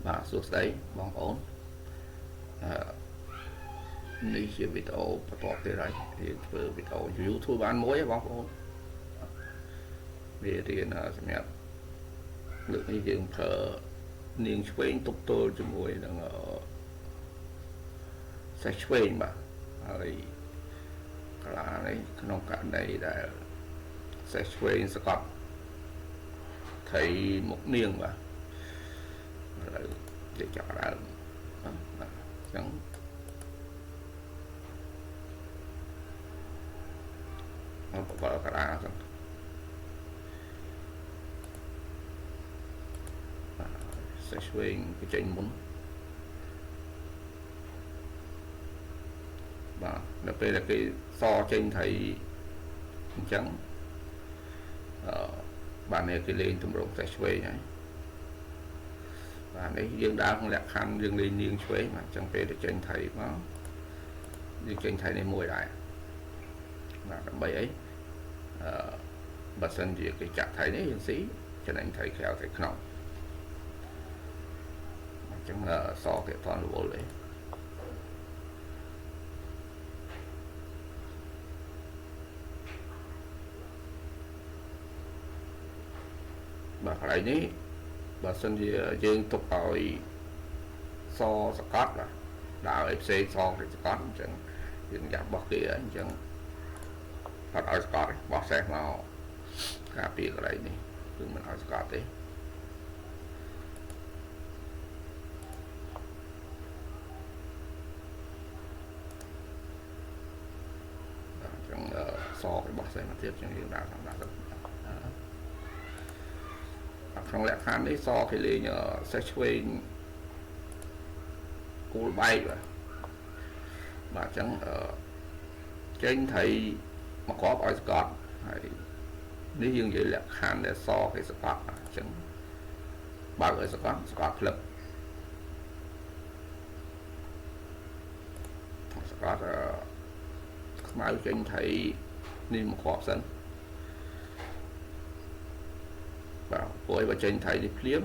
បាទសួស្តីបងប្អូននេះជាវីដេអូបន្ទាប់ទៀតហើយយើងធ្វើវីដេអូ YouTube បានមួយបងប្អូនវារៀនសម្រាប់លើកនេះយើងប្រើនាងឆ្វេងទប់ទល់ជាមួយនឹងសេះឆ្វេងបាទហើយកន្លងនេះក្នុងករណីដែលសេះឆ្វេងសកត់ថៃមុខនាងបាទឥឡូវយើងចាប់ដើមបាទអញ្ចឹងមកបកកណ្ដាលហ្នឹងសេះឆ្វេងបញ្ចេញមុនបាទនៅពេលដែលគេសចេញថៃអញ្ចឹងបាទនេះគេលេងទម្រង់សេះឆ្វេងហើយបាទនេះយើងដើរក្នុងលក្ខខណ្ឌយើងលេងនាងឆ្វេងបាទអញ្ចឹងពេលទៅចេញថៃមកយើងចេញថៃនេះមួយដែរបាទដើម្បីអីបើសិនជាគេចាក់ថៃនេះយើងស៊ីចំណេញថៃក្រៅថៃក្នុងអញ្ចឹងសគេថនរវល់ទេបាទកន្លែងនេះបើសិនជាយើងទុកឲ្យសសកត់បាទដើរឲ្យផ្សេងសគេសកត់អញ្ចឹងយើងយ៉ាប់បោះគេអញ្ចឹងអត់ឲ្យសកត់បោះសេះមកការពារកន្លែងនេះគឺមិនឲ្យសកត់ទេអញ្ចឹងសគេបោះសេះមកទៀតអញ្ចឹងយើងដើរតាមទៅក្នុងលក្ខខណ្ឌនេះសគេលេងសេះឆ្វេងគូលបែកបាទអញ្ចឹងចេញថៃមកគ្រាប់ឲ្យស្កត់ហើយនេះយើងនិយាយលក្ខខណ្ឌដែលសគេស្កត់អញ្ចឹងបើកឲ្យស្កត់ផ្លឹកស្កត់ខ្មៅចេញថៃនេះមកគ្រាប់សិនបាទព្រោះបើចេញថៃនេះភ្លាម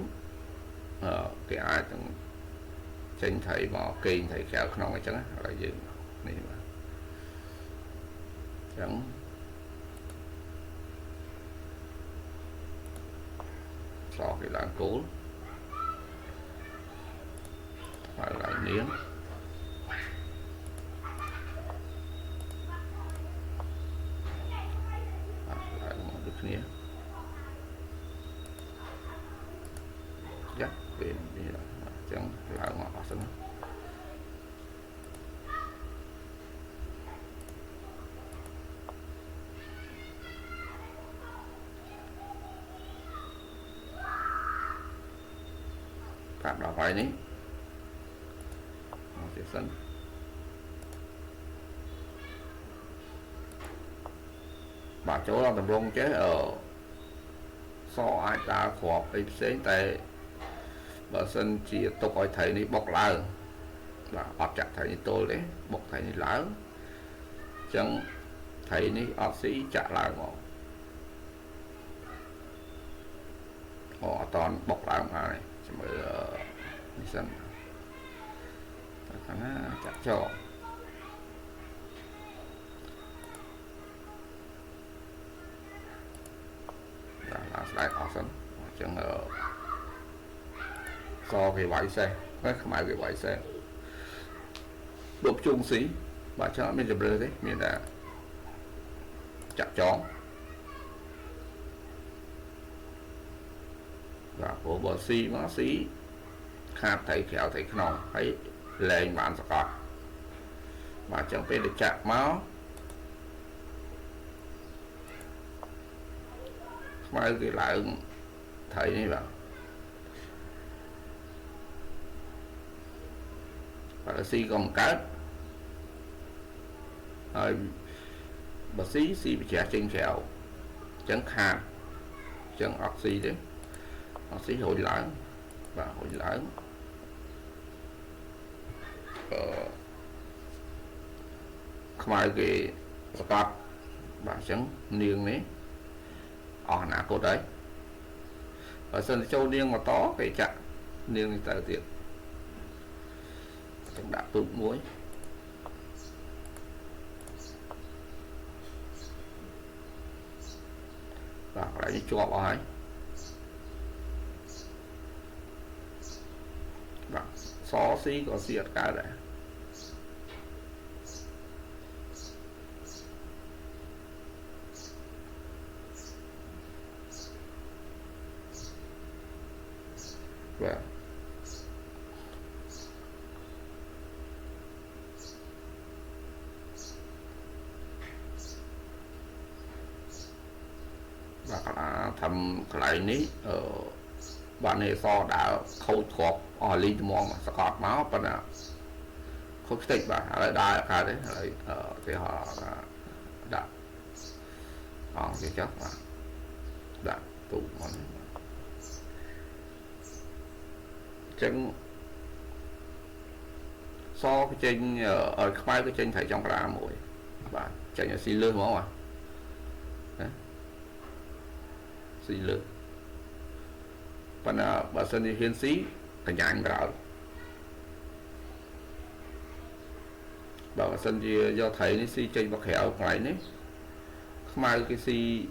គេអាចនឹងចេញថៃមកកេងថៃក្រៅក្នុងអញ្ចឹងហើយយើងនេះបាទអញ្ចឹងសគេឡើងគោលហើយឡើងនាងឡើងមកដូចគ្នាយ៉ាពេលនេះអញ្ចឹងឡើងមកអស់សិនកាត់ដល់ហើយនេះមកទៀតសិនបាទចូលដល់តម្រងចេះសអាចដើរគ្រាប់អីផ្សេងតែបើសិនជាទុកឲ្យថៃនេះបុកឡើងបាទអត់ចាក់ថៃនេះទល់ទេបុកថៃនេះឡើងអញ្ចឹងថៃនេះអត់ស៊ីចាក់ឡើងមកអត់តន់បុកឡើងហើយចាំមើលនេះសិនតែខាងណាចាក់ចោលបាទឡើងស្ដាយអស់សិនអញ្ចឹងសគេវាយសេះហើយខ្មៅគេវាយសេះដប់ជុងស៊ីបាទចឹងអត់មានជម្រើសទេមានតែចាក់ចងបាទព្រោះបើស៊ីមកស៊ីខាតថៃក្រៅថៃក្នុងហើយលែងបានសកត់បាទចឹងពេលទៅចាក់មកខ្មៅគេឡើងថៃនេះបាទបើស៊ីក៏មិនកើតហើយបើស៊ីបច្ចាស់ចេញក្រៅអញ្ចឹងខាតអញ្ចឹងអត់ស៊ីទេអត់ស៊ីរួចឡើងបាទរួចឡើងខ្មៅគេសកត់បាទអញ្ចឹងនាងនេះអស់អនាគតហើយបើសិនចូលនាងមកតគេចាក់ niêng tới tiệt chẳng đã tụt muối và lại cho vào và xó xí có xiết cả đấy và thầm lại ní ở bạn này so đã khâu thuộc ở ly mong mà sọt máu và là không tích và lại đai cả đấy lại thì họ đã họ cái chắc mà đã tụ món chẳng so cái trên ở khoai cái trên thầy trong ra mũi và chạy nhà xin lương không à xin lương và là bà sân đi hiến sĩ là nhãn vào bà sân gì do thầy nó si trên bậc hẻo ngoài đấy mai cái si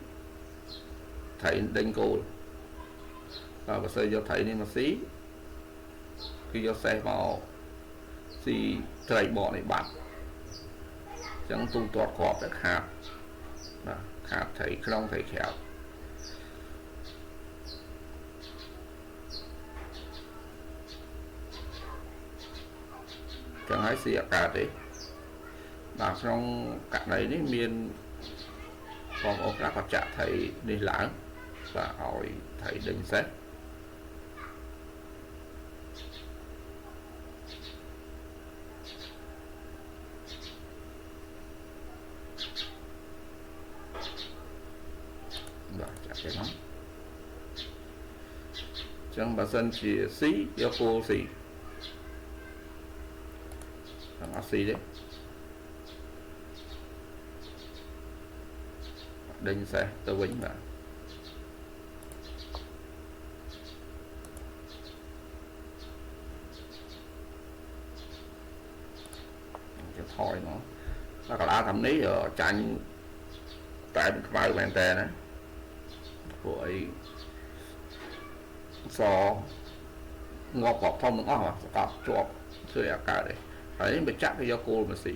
thầy đánh cô và bà sân do thầy nên mà xí khi do xe vào si thầy bỏ này bạn chẳng tung toát cọp được hạt thầy không thầy khéo chẳng hãy xì cả đấy và trong cả đấy đấy miền còn ông đã có trả thầy đi lãng và hỏi thầy định xét và trả cái nó chẳng bà dân chỉ xí cho cô xí nó xí đấy đinh xe tơ vĩnh và cái thôi nó có lá thẩm lý ở tranh tại bài bàn tè này của ấy so ngọt ngọt thông nó ngọt mà cọp chuột chơi ở cả đấy đấy bị chắc cái do cô mà xì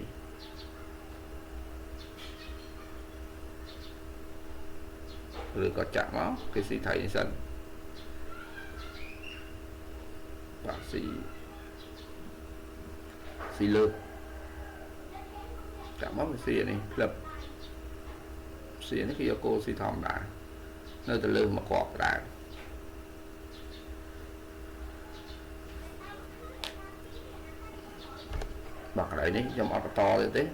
rồi có chạm máu cái xì thầy sân và xì lơ chạm máu cái xì này lập xì này cái do cô xì thòng đã nơi từ lơ mà quọt đã bạc lại ní trong áo to như thế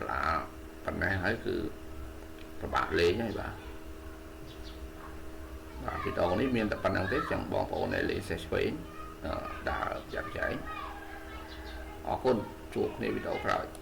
là phần này thấy cứ các bạn lấy nhá bà và cái đầu ní miền tập phần năng tết chẳng bọn phố này lấy xe đã giặt cháy ở con chuột này bị đổ rồi